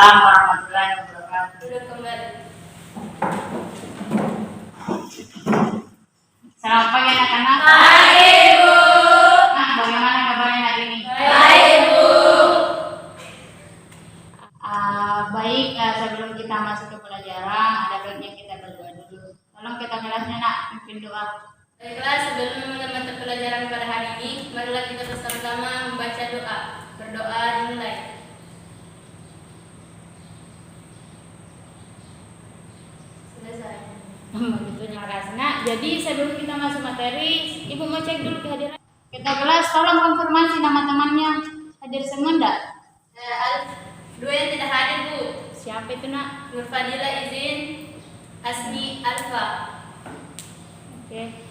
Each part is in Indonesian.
Waalaikumsalam warahmatullahi wabarakatuh. Duduk kembali. Selamat pagi anak-anak. Pagi, Ibu. Nah, bagaimana kabarnya hari ini? Baik, Ibu. Baik, sebelum kita masuk ke pelajaran, ada baiknya kita berdoa dulu. Tolong kita kelasnya nak, pimpin doa. Baiklah, sebelum menemani pelajaran pada hari ini, marilah kita bersama-sama membaca doa. Berdoa dimulai. Selesai. Begitu, terima kasih nak. Jadi sebelum kita masuk materi, Ibu mau cek dulu kehadiran. Kita kelas, tolong konfirmasi nama temannya. Hadir semua enggak? Dua yang tidak hadir, Bu. Siapa itu nak? Nur Fadila izin, Asmi Alfa. Oke.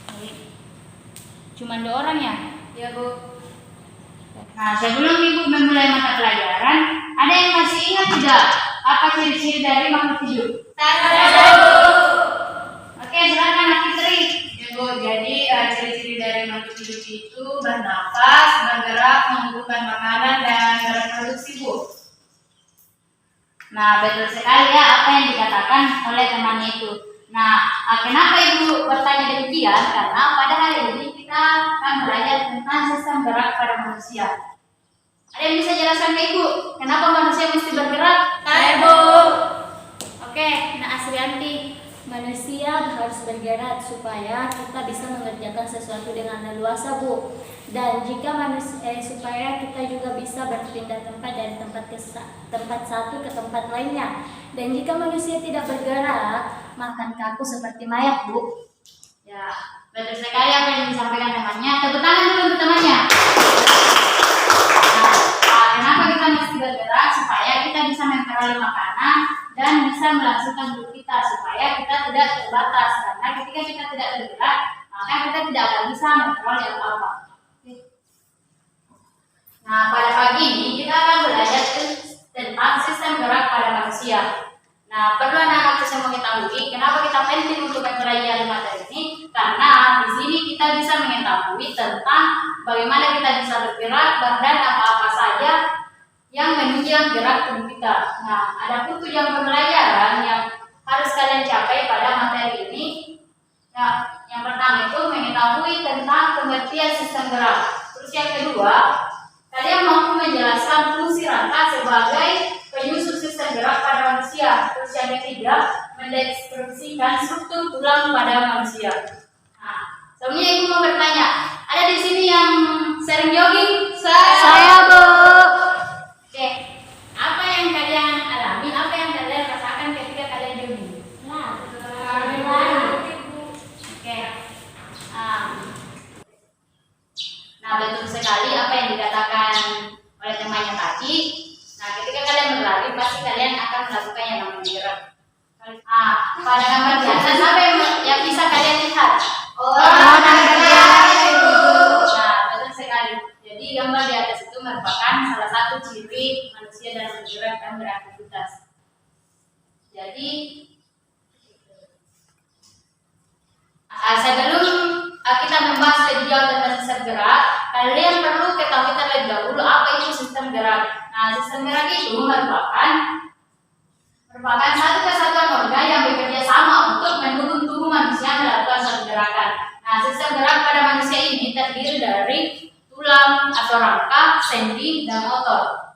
Baik. Cuma 2 orang ya? Ya, Bu. Nah, sebelum Ibu memulai mata pelajaran, ada yang masih ingat tidak apa ciri-ciri dari makhluk hidup? Saya, Bu. Oke, silakan Nak Fitri. Ya Bu, jadi ciri-ciri dari makhluk hidup itu bernafas, bergerak, membutuhkan makanan, dan bereproduksi, Bu. Nah, betul sekali ya apa yang dikatakan oleh temannya itu. Nah, kenapa Ibu bertanya demikian? Karena pada hari ini kita akan belajar tentang sistem gerak pada manusia. Ada yang bisa jelaskan ke Ibu, kenapa manusia mesti bergerak? Saya, Bu. Oke, Nak Asrianti, manusia harus bergerak supaya kita bisa mengerjakan sesuatu dengan leluasa, Bu. Dan jika supaya kita juga bisa berpindah tempat dari tempat satu ke tempat lainnya. Dan jika manusia tidak bergerak, makan kaku seperti mayat, Bu. Ya, betul sekali apa yang disampaikan temannya. Tepuk tangan dulu untuk temannya. Nah, kenapa kita mesti bergerak? Supaya kita bisa memperoleh makanan dan bisa melangsungkan hidup kita supaya kita tidak terbatas. Karena ketika kita tidak bergerak, maka kita tidak akan bisa memperoleh apa-apa. Nah, pada pagi ini kita akan belajar tentang sistem gerak pada manusia. Nah, perlu anak-anak semua mengetahui kenapa kita penting untuk mempelajari materi ini, karena di sini kita bisa mengetahui tentang bagaimana kita bisa bergerak dan apa-apa saja yang menunjang gerak tubuh kita. Nah, ada tujuan pembelajaran yang harus kalian capai pada materi ini. Nah, yang pertama itu mengetahui tentang pengertian sistem gerak. Terus yang kedua, kalian mampu menjelaskan fungsi rangka sebagai penyusun sistem gerak pada manusia. Terus yang ketiga, mendeskripsikan struktur tulang pada manusia. Nah, sebelumnya Ibu mau bertanya, ada di sini yang sering jogging? Saya, Bu. Oke, apa yang kalian alami? Apa yang kalian rasakan ketika kalian jogging? Oke. Nah, betul sekali apa yang dikatakan oleh temannya tadi. Nah, ketika kalian berlari, pasti kalian akan melakukan yang namanya gerak. Pada gambar di atas, apa yang bisa kalian lihat? Nah, betul sekali. Jadi, gambar di atas itu merupakan salah satu ciri manusia dalam bergerak dan beraktivitas. Jadi, sebelum kita membahas lebih jauh tentang sistem gerak, kalian perlu ketahui terlebih dahulu apa itu sistem gerak. Nah, sistem gerak itu merupakan satu kesatuan organ yang bekerja sama untuk mendukung tubuh manusia melakukan suatu gerakan. Nah, sistem gerak pada manusia ini terdiri dari tulang atau rangka, sendi, dan otot.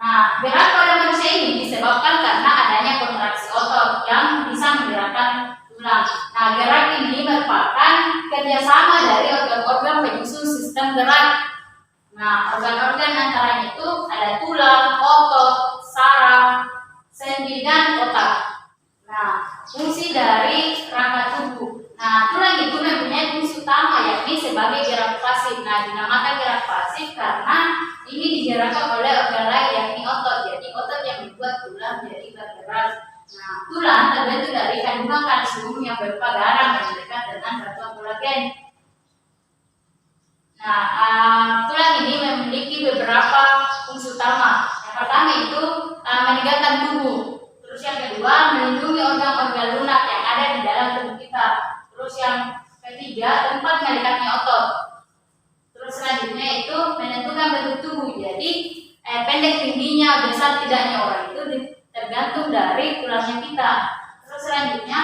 Nah, gerak pada manusia ini disebabkan karena adanya kontraksi otot yang bisa menggerakkan tulang. Nah, gerak ini merupakan kerjasama dari organ-organ penyusun sistem gerak. Nah, organ-organ antaranya itu ada tulang, otot, saraf, sendi, dan otak. Nah, fungsi dari rangka tubuh. Nah, tulang itu mempunyai fungsi utama yakni sebagai gerak pasif. Nah, dinamakan gerak pasif karena ini digerakkan oleh organ lain yakni otot. Jadi otot yang membuat tulang jadi bergerak. Nah, tulang terbentuk dari kandungan kalsium yang berupa garam yang dekat dengan batuan kolagen. Nah, tulang ini memiliki beberapa fungsi utama. Yang pertama itu meningkatkan tubuh. Terus yang kedua, melindungi organ-organ lunak yang ada di dalam tubuh kita. Terus yang ketiga, tempat melekatnya otot. Terus selanjutnya itu menentukan bentuk tubuh. Jadi pendek tingginya, besar tidaknya orang itu tergantung dari tulangnya kita. Terus selanjutnya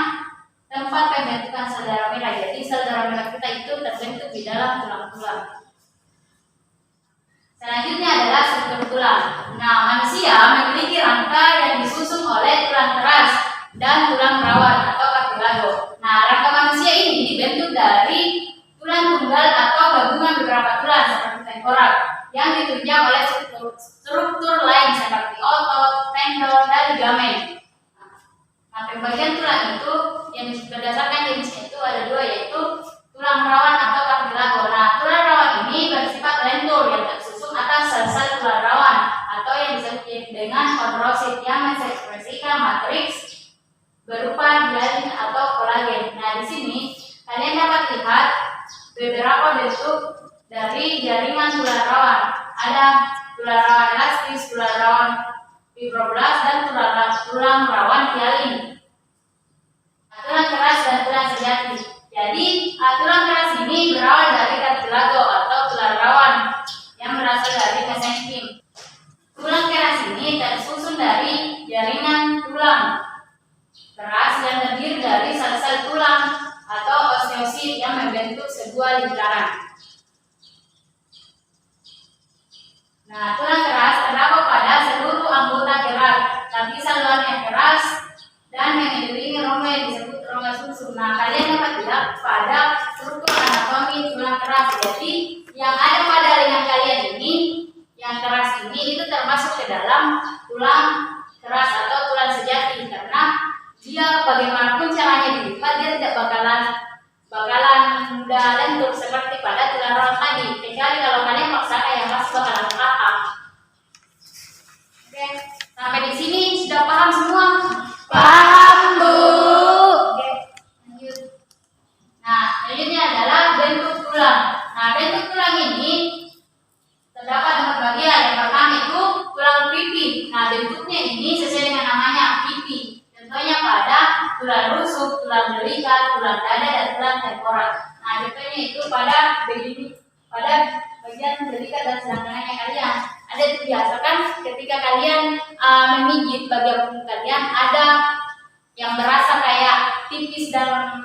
tempat pembentukan sel darah merah. Jadi sel darah merah kita itu terbentuk di dalam tulang-tulang. Selanjutnya adalah struktur tulang. Nah, manusia memiliki rangka yang disusun oleh tulang keras dan tulang rawan atau kartilago. Nah, rangka manusia ini dibentuk dari tulang tunggal atau gabungan beberapa tulang seperti tengkorak yang ditunjang oleh struktur lain seperti otot, tendon, dan ligamen. Nah, pembagian tulang itu yang berdasarkan jenisnya itu ada dua, yaitu tulang rawan atau kartilago. Nah, tulang rawan ini bersifat lentur yang tersusun atas sel-sel tulang rawan atau yang disebut dengan kondrosit yang mengekspresikan matriks berupa gelatin atau kolagen. Nah, di sini kalian dapat lihat beberapa bentuk dari jaringan tulang rawan. Ada tulang rawan elastis, tulang rawan fibroblast, dan tulang rawan hialin. Nah, tulang keras dan tulang sejati. Jadi, tulang keras ini berawal dari kartilago atau tulang rawan yang berasal dari mesenkim. Tulang keras ini tersusun dari jaringan tulang keras yang terdiri dari sel-sel tulang atau osteosit yang membentuk sebuah lingkaran. Nah, tulang keras terdapat pada seluruh anggota gerak, lapisan luarnya keras dan mengelilingi rongga yang disebut rongga susun. Nah, kalian dapat lihat pada struktur anatomi tulang keras. Jadi, yang ada pada lengan kalian ini, yang keras ini itu termasuk ke dalam tulang keras atau tulang sejati, karena dia bagaimanapun caranya dilipat, dia tidak bakalan mudah lentur seperti pada tulang rawan tadi. Kecuali kalau kalian paksakan, yang pasti bakalan patah. Oke, sampai di sini sudah paham semua? Paham, Bu. Oke, lanjut. Nah, selanjutnya adalah bentuk tulang. Nah, bentuk tulang ini terdapat 4 bagian. Yang pertama itu tulang pipi. Nah, bentuknya ini sesuai dengan namanya, pipi. Contohnya pada tulang rusuk, tulang belikat, tulang dada, dan tulang tengkorak. Nah, contohnya itu pada bagian belikat dan selangkangannya kalian. Ada itu biasa kan ketika kalian memijit bagian punggung kalian, ada yang berasa kayak tipis dalam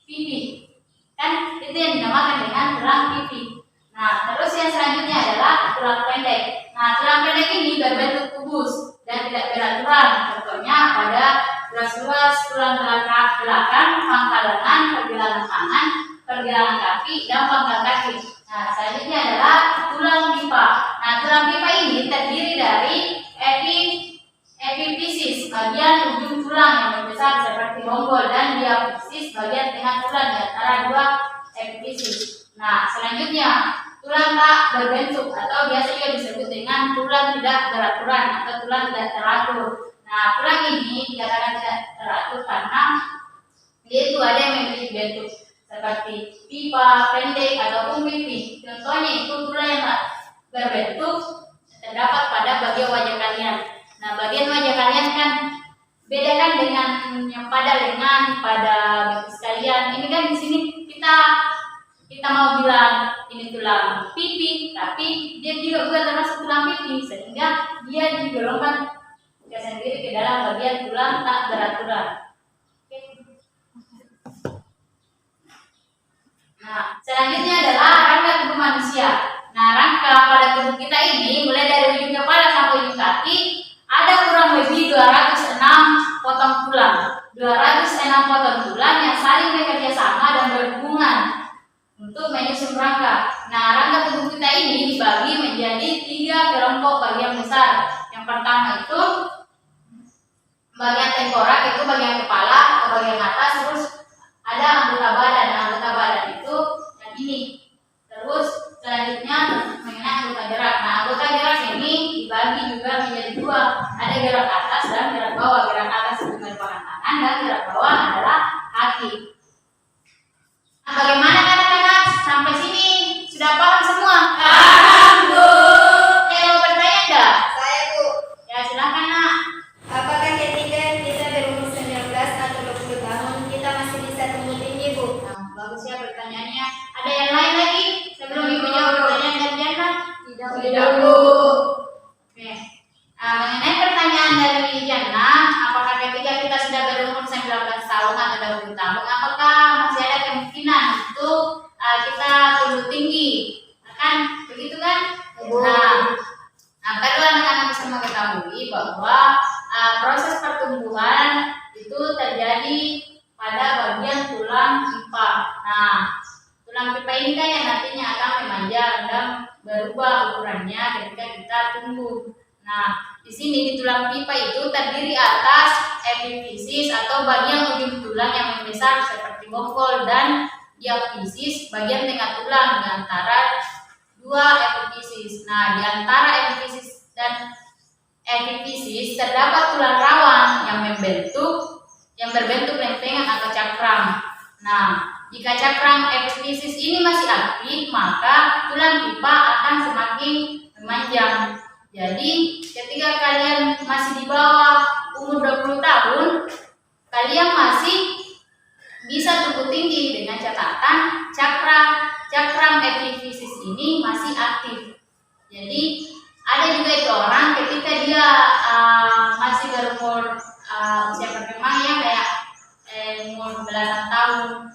pipi. Kan itu yang dinamakan dengan tulang pipi. Nah, terus yang selanjutnya adalah tulang pendek. Nah, tulang pendek ini berbentuk kubus dan tidak beraturan. Contohnya pada ruas-ruas tulang belakang, pangkal lengan, pergelangan tangan, pergelangan kaki, dan pangkal kaki. Nah, selanjutnya adalah tulang pipa. Nah, tulang pipa ini terdiri dari epifisis, bagian ujung tulang yang membesar seperti bonggol, dan diafisis, bagian tengah tulang di antara dua epifisis. Nah, selanjutnya tulang tak berbentuk atau biasa juga disebut dengan tulang tidak beraturan atau tulang tidak teratur. Nah, tulang ini dikatakan tidak teratur karena dia itu ada yang memiliki bentuk seperti pipa, pendek, ataupun pipi. Contohnya itu tulang yang tak berbentuk terdapat pada bagian wajah kalian. Nah, bagian wajah kalian kan beda kan dengan yang pada lengan, pada betis kalian. Ini kan di sini kita mau bilang ini tulang pipi, tapi dia juga bukan termasuk tulang pipi, sehingga dia digolongkan sendiri ke dalam bagian tulang tak beraturan. Nah, selanjutnya adalah rangka tubuh manusia. Nah, rangka pada tubuh kita ini mulai dari ujung kepala sampai ujung kaki ada kurang lebih 206 potong tulang. 206 potong tulang yang saling bekerja sama dan berhubungan untuk menyusun rangka. Nah, rangka tubuh kita ini dibagi menjadi 3 kelompok bagian besar. Yang pertama itu bagian tengkorak, itu bagian kepala atau bagian atas, terus ada anggota badan. Nah, anggota badan itu yang ini. Terus selanjutnya mengenai anggota gerak. Nah, anggota gerak ini dibagi juga menjadi 2. Ada gerak atas dan gerak bawah. Gerak atas itu merupakan tangan dan gerak bawah adalah kaki. Nah, bagaimana anak-anak? Sampai sini sudah paham semua? Paham, Bu. Mau bertanya enggak? Saya, Bu. Ya, silakan, Nak. Apakah ketika kita berumur 19 atau 20 tahun kita masih bisa tumbuh tinggi, Bu? Nah, bagus ya pertanyaannya. Ada yang lain lagi sebelum Ibu jawab pertanyaan kalian, Nak? Tidak, Bu. Nah, mengenai pertanyaan dari Jana, apakah ketika kita sudah berumur 19 tahun atau 20 tahun, apakah masih ada kemungkinan untuk kita tumbuh tinggi? Kan begitu kan? Nah, perlu anak-anak bisa mengetahui bahwa proses pertumbuhan itu terjadi pada bagian tulang pipa. Nah, tulang pipa ini kan yang nantinya akan memanjang dan berubah ukurannya ketika kita tumbuh. Nah, di sini di tulang pipa itu terdiri atas epifisis atau bagian ujung tulang yang membesar seperti bongkol dan diafisis bagian tengah tulang di antara dua epifisis. Nah, di antara epifisis dan epifisis terdapat tulang rawan yang berbentuk lempengan atau cakram. Nah, jika cakram epifisis ini masih aktif, maka tulang pipa akan semakin memanjang. Jadi, ketika kalian masih di bawah umur 20 tahun, kalian masih bisa tumbuh tinggi dengan catatan cakram epifisis ini masih aktif. Jadi, ada juga itu orang ketika dia masih berumur usia perkembangan ya kayak umur belasan tahun,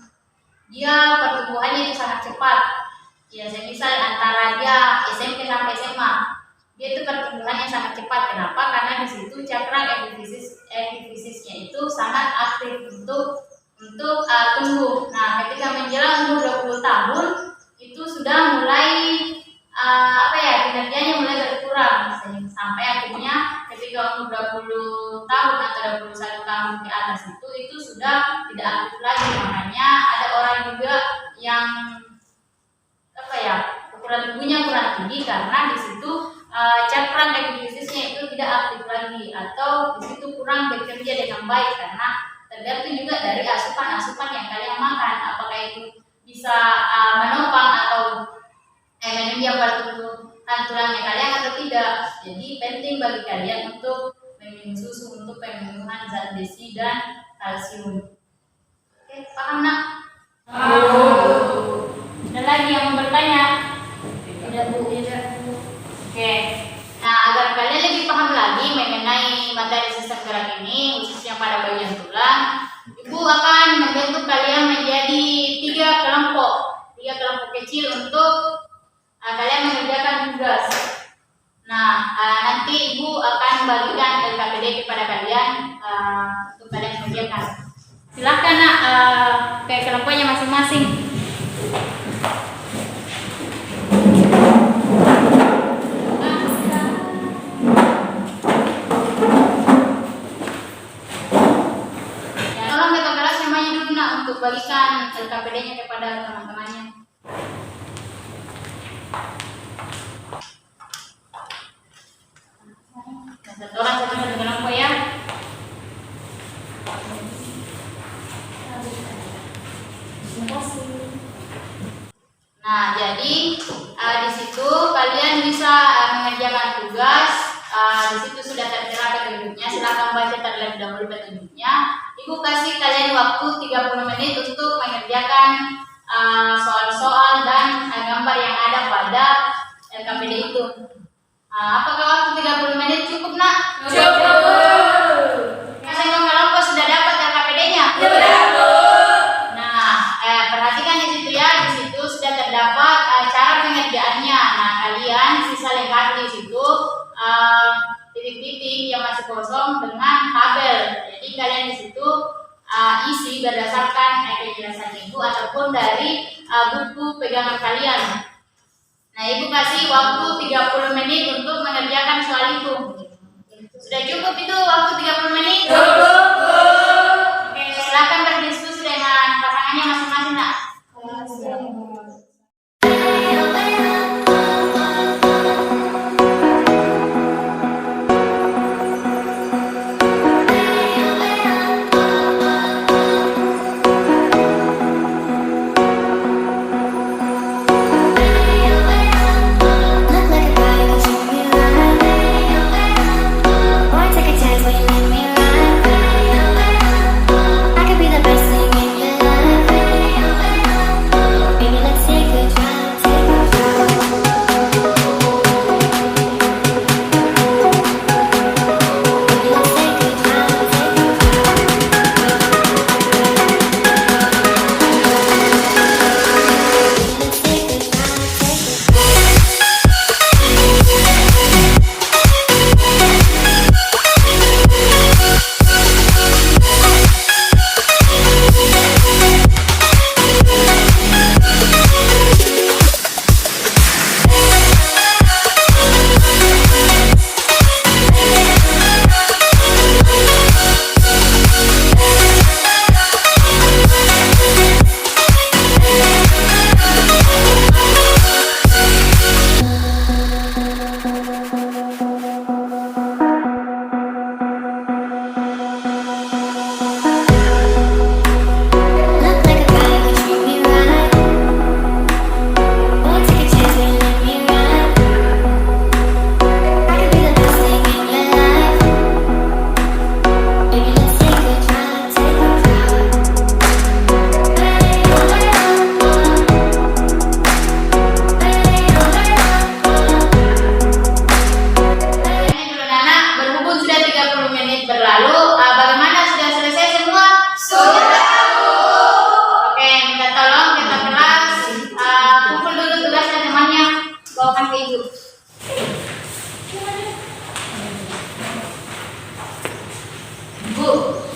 dia pertumbuhannya itu sangat cepat. Ya, misal antara dia SMP sampai SMA, dia itu pertumbuhannya sangat cepat. Kenapa? Karena di situ cakram epifisisnya itu sangat aktif untuk tumbuh. Nah, ketika menjelang umur 20 tahun itu sudah mulai kinerjanya mulai berkurang sampai akhirnya ketika umur 20 tahun atau 21 tahun ke atas itu sudah tidak aktif lagi. Makanya ada orang juga yang ukuran tubuhnya kurang tinggi karena di situ cakram epifisisnya itu tidak aktif lagi atau di situ kurang bekerja dengan baik karena tergantung juga dari asupan yang kalian makan, apakah itu bisa menopang atau menunjang pertumbuhan tulangnya kalian atau tidak. Jadi penting bagi kalian untuk minum susu untuk pemenuhan zat besi dan kalsium. Oke, paham nak? Ada lagi yang mau bertanya? Tidak Bu, tidak Bu. Oke. Nah, agar kalian lebih paham lagi mengenai materi sistem gerak ini, khususnya pada bagian tulang, Ibu akan membentuk kalian menjadi tiga kelompok kecil untuk kalian mengerjakan tugas. Nah, nanti Ibu akan bagikan LKPD kepada kalian untuk kalian mengerjakan. Silahkan nak ke kelompoknya masing-masing. Untuk bagikan LKPD-nya kepada teman-temannya. Satu orang satu kelompok ya. Nah, jadi di situ kalian bisa mengerjakan tugas. Di situ sudah tertera petunjuknya. Silakan baca terlebih dahulu petunjuknya. Ibu kasih kalian waktu 30 menit untuk mengerjakan soal-soal dan gambar yang ada pada LKPD itu. Apakah waktu 30 menit cukup nak? Cukup. Masing-masing kelompok sudah dapat LKPD-nya? Sudah Bu. Nah, perhatikan di situ ya. Di situ sudah terdapat cara pengerjaannya. Nah, kalian sisa lengkap di situ titik-titik yang masih kosong dengan tabel. Jadi kalian di situ isi berdasarkan penjelasan Ibu ataupun dari buku pegangan kalian. Nah, Ibu kasih waktu 30 menit untuk mengerjakan soal itu. Sudah cukup itu waktu 30 menit? Cukup Bu. Oke, silakan berdiskusi dengan pasangannya masing-masing nak. Boy, take a chance when you make me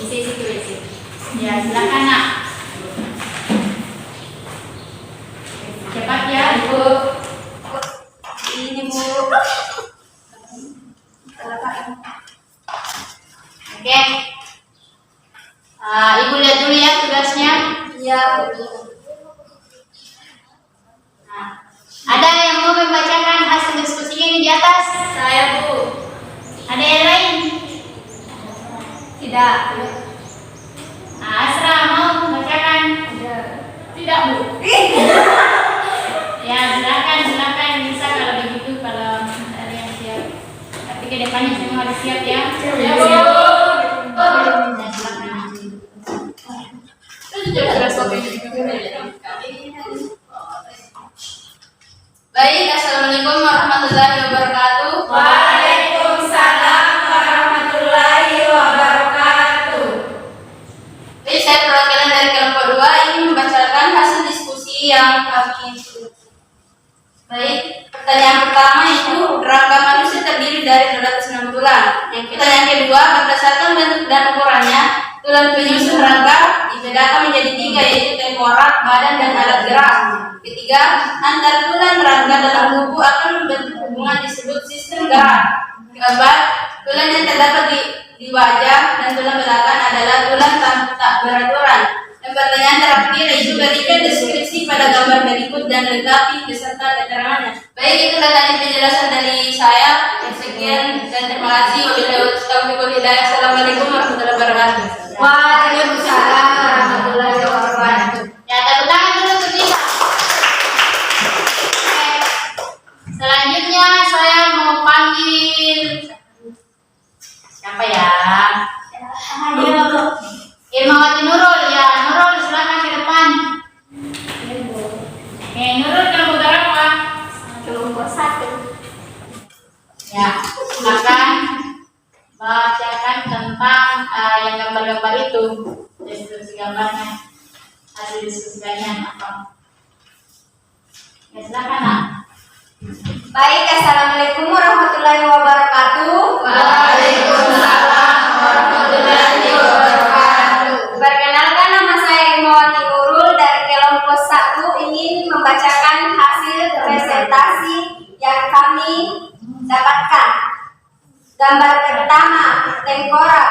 situ WC. Ya, silakan nak. Cepat ya, Bu. Ini Bu. Oke. Ibu lihat dulu ya tugasnya. Ya, Nah, ada yang mau membacakan hasil diskusinya ini di atas? Saya, Bu. Ada yang lain? Tidak. Nah, Asra mau membacakan? Tidak, Bu. Ya, silakan bisa kalau begitu, kalau ada yang siap. Tapi ke depannya semua harus siap ya. Ya, Bu. Nah, silakan. Baik, assalamualaikum warahmatullahi wabarakatuh. Waalaikumsalam warahmatullahi wabarakatuh. Baik, saya perwakilan dari kelompok 2 ingin membacakan hasil diskusi yang kami ikuti. Baik, pertanyaan pertama itu rangka manusia terdiri dari 206 tulang. Pertanyaan kedua, berdasarkan bentuk dan ukurannya, tulang penyusun rangka dibedakan menjadi 3, yaitu tengkorak, badan, dan alat gerak. Ketiga, antar tulang rangka dalam tubuh akan membentuk hubungan disebut sistem gerak. Keempat, tulang yang terdapat di wajah dan tulang belakang adalah tulang tak beraturan. Dan pertanyaan terakhir yaitu berikan deskripsi pada gambar berikut dan lengkapi beserta keterangannya. Baik, itulah tadi penjelasan dari saya. Sekian dan terima kasih. Wabillahi hidayah. Assalamualaikum warahmatullahi wabarakatuh. Waalaikumsalam warahmatullahi wabarakatuh. Ya, tepuk tangan dulu untuk kita. Oke. Selanjutnya saya mau panggil siapa ya? Irmawati Nurul ya. Nurul silakan ke depan. Oke, Nurul kelompok berapa? kelompok 1. Ya, silakan bacakan tentang yang gambar-gambar itu, deskripsi gambarnya, hasil diskusinya apa? Ya, silakan nak. Baik, assalamualaikum warahmatullahi wabarakatuh. Waalaikumsalam warahmatullahi wabarakatuh. Perkenalkan, nama saya Irmawati Nurul dari kelompok 1 ingin membacakan hasil presentasi yang kami dapatkan. Gambar pertama, tengkorak.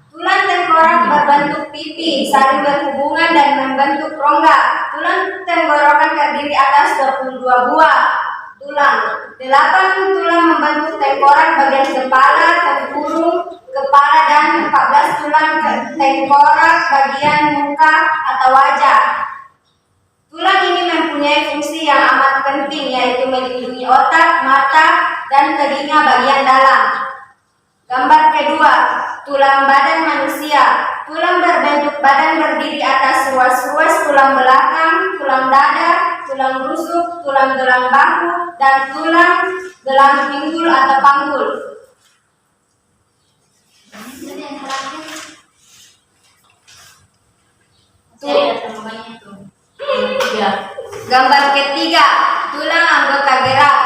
Tulang tengkorak berbentuk pipi, saling berhubungan dan membentuk rongga. Tulang tenggorokan terdiri atas 22 buah tulang. 8 tulang membentuk tengkorak bagian kepala, tempurung, kepala, dan 14 tulang tengkorak bagian muka atau wajah. Tulang ini mempunyai fungsi yang amat penting, yaitu melindungi otak, mata, dan telinga bagian dalam. Gambar kedua, tulang badan manusia. Tulang berbentuk badan berdiri atas ruas-ruas tulang belakang, tulang dada, tulang rusuk, tulang gelang bahu, dan tulang gelang pinggul atau panggul. Gambar ketiga, tulang anggota gerak.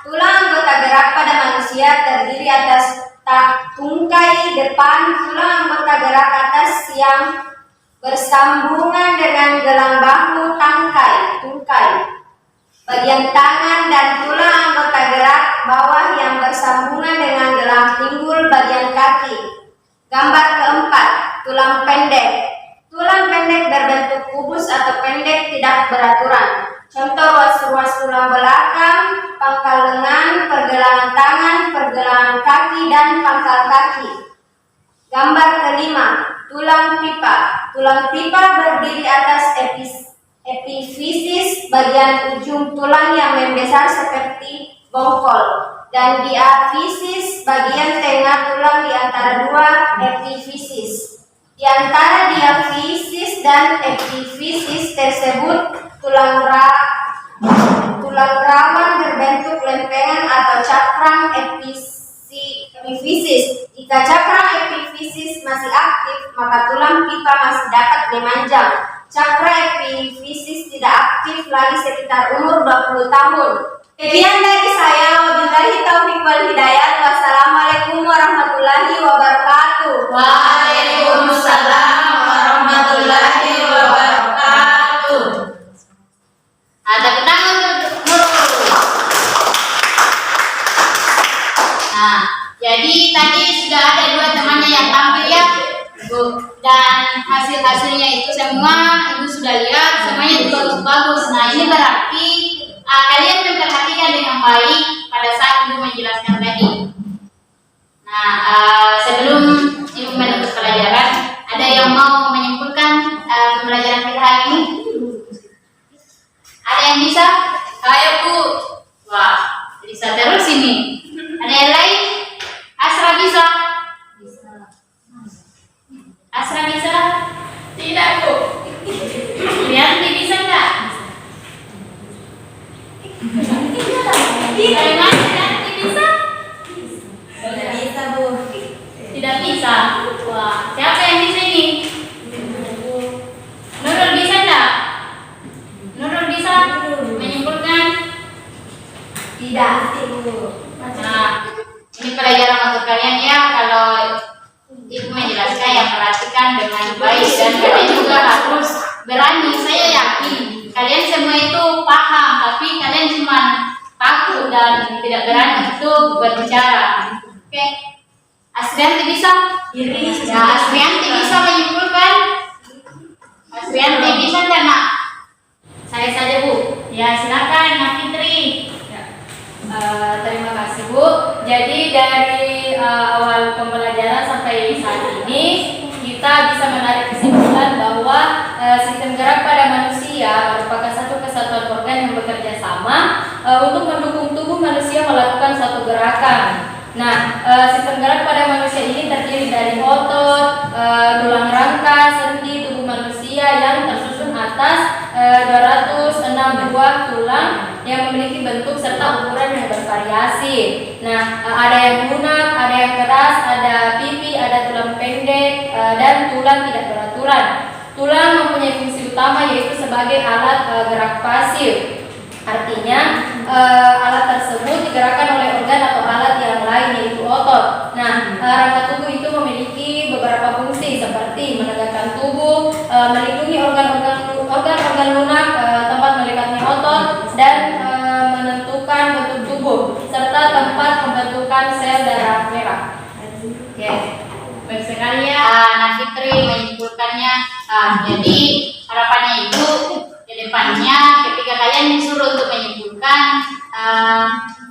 Tulang anggota gerak pada manusia terdiri atas tungkai depan, tulang anggota gerak atas yang bersambungan dengan gelang bahu, tungkai, bagian tangan, dan tulang anggota gerak bawah yang bersambungan dengan gelang pinggul bagian kaki. Gambar keempat, tulang pendek. Tulang pendek berbentuk kubus atau pendek tidak beraturan. Contoh ruas-ruas tulang belakang, pangkal lengan, pergelangan tangan, pergelangan kaki, dan pangkal kaki. Gambar kelima, tulang pipa. Tulang pipa berdiri atas epifisis, bagian ujung tulang yang membesar seperti bongkol, dan diafisis, bagian tengah tulang di antara dua epifisis. Di antara diafisis dan epifisis tersebut, tulang rawan berbentuk lempengan atau cakram epifisis. Jika cakram epifisis masih aktif, maka tulang pipa masih dapat memanjang. Cakra epifisis tidak aktif lagi sekitar umur 20 tahun. Sekian dari saya. Wabillahi taufiq wal hidayah. Wassalamualaikum warahmatullahi wabarakatuh. Waalaikumsalam Nah, jadi tadi sudah ada 2 temannya yang tampil ya, Bu. Dan hasil-hasilnya itu semua Ibu sudah lihat, semuanya itu bagus-bagus. Nah, ini berarti kalian memperhatikan dengan baik pada saat Ibu menjelaskan tadi. Nah, sebelum Ibu menutup pelajaran, ada yang mau menyimpulkan pembelajaran kita hari ini? Ada yang bisa? Ayo Bu. Wah, bisa terus ini. Ada yang lain? Asra bisa? Asra bisa? Tidak, Bu. Rianti bisa nggak? Bagaimana Rianti bisa? Tidak bisa, Bu. Tidak bisa. Wah, siapa yang bisa ini? Nurul bisa nggak? Nurul bisa menyimpulkan? Tidak, Bu. Nah, ini pelajaran untuk kalian ya. Kalau Ibu menjelaskan, yang perhatikan dengan baik dan kalian juga harus berani. Saya yakin kalian semua itu paham, tapi kalian cuma takut dan tidak berani untuk berbicara. Oke, Asrianti bisa? Ya, Asrianti bisa menyimpulkan? Asrianti bisa nggak, Nak? Saya saja, Bu. Ya, silakan, Nak Fitri. Terima kasih Bu. Jadi dari awal pembelajaran sampai saat ini kita bisa menarik kesimpulan bahwa sistem gerak pada manusia merupakan satu kesatuan organ yang bekerja sama untuk mendukung tubuh manusia melakukan suatu gerakan. Nah, sistem gerak pada manusia ini terdiri dari otot, tulang rangka, sendi tubuh manusia yang tersusun atas 206 buah tulang yang memiliki bentuk serta ukuran yang bervariasi. Nah, ada yang lunak, ada yang keras, ada pipi, ada tulang pendek, dan tulang tidak beraturan. Tulang mempunyai fungsi utama yaitu sebagai alat gerak pasif. Artinya alat tersebut digerakkan oleh organ atau alat yang lain yaitu otot. Nah, rangka tubuh itu memiliki beberapa fungsi seperti menegakkan tubuh, melindungi organ-organ lunak, tempat melekatnya otot, dan menentukan bentuk tubuh serta tempat pembentukan sel darah merah. Oke, baik sekali ya, Nak Fitri menyimpulkannya. Jadi harapannya Ibu ke depannya ketika kalian disuruh untuk menyimpulkan,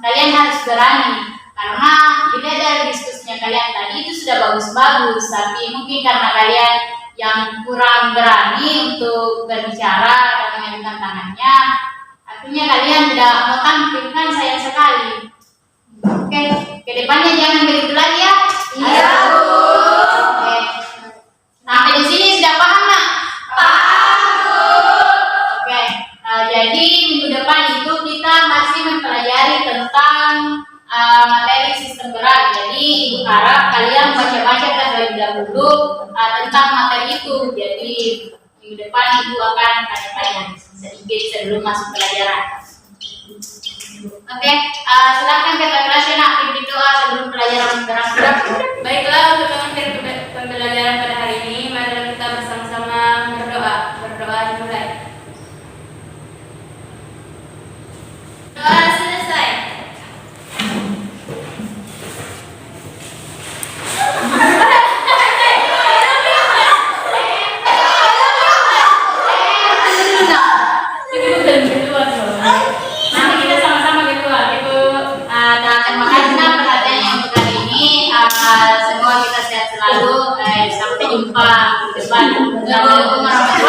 kalian harus berani, karena dilihat dari diskusinya kalian tadi itu sudah bagus-bagus, tapi mungkin karena kalian yang kurang berani untuk berbicara dan mengajukan tangannya, akhirnya kalian tidak mau tampilkan, sayang sekali. Oke, kedepannya jangan begitu lagi ya. Iya, Bu. Oke, sampai di sini sudah paham nak? Paham, Bu. Oke, jadi minggu depan itu kita masih mempelajari tentang materi sistem gerak. Jadi Ibu harap kalian baca-baca terlebih dahulu tentang materi itu. Jadi minggu depan Ibu akan tanya-tanya sedikit sebelum masuk pelajaran. Oke, silakan kita kelas ya nak, pimpin doa sebelum pelajaran gerak. Baiklah, untuk mengakhiri pembelajaran pada hari ini, mari kita bersama-sama berdoa. Berdoa dimulai. Doa selesai. Nanti kita sama-sama berdoa. Ibu, terima kasih nak perhatiannya untuk hari ini. Semoga kita sehat selalu. Sampai jumpa di depan. Assalamualaikum warahmatullahi wabarakatuh.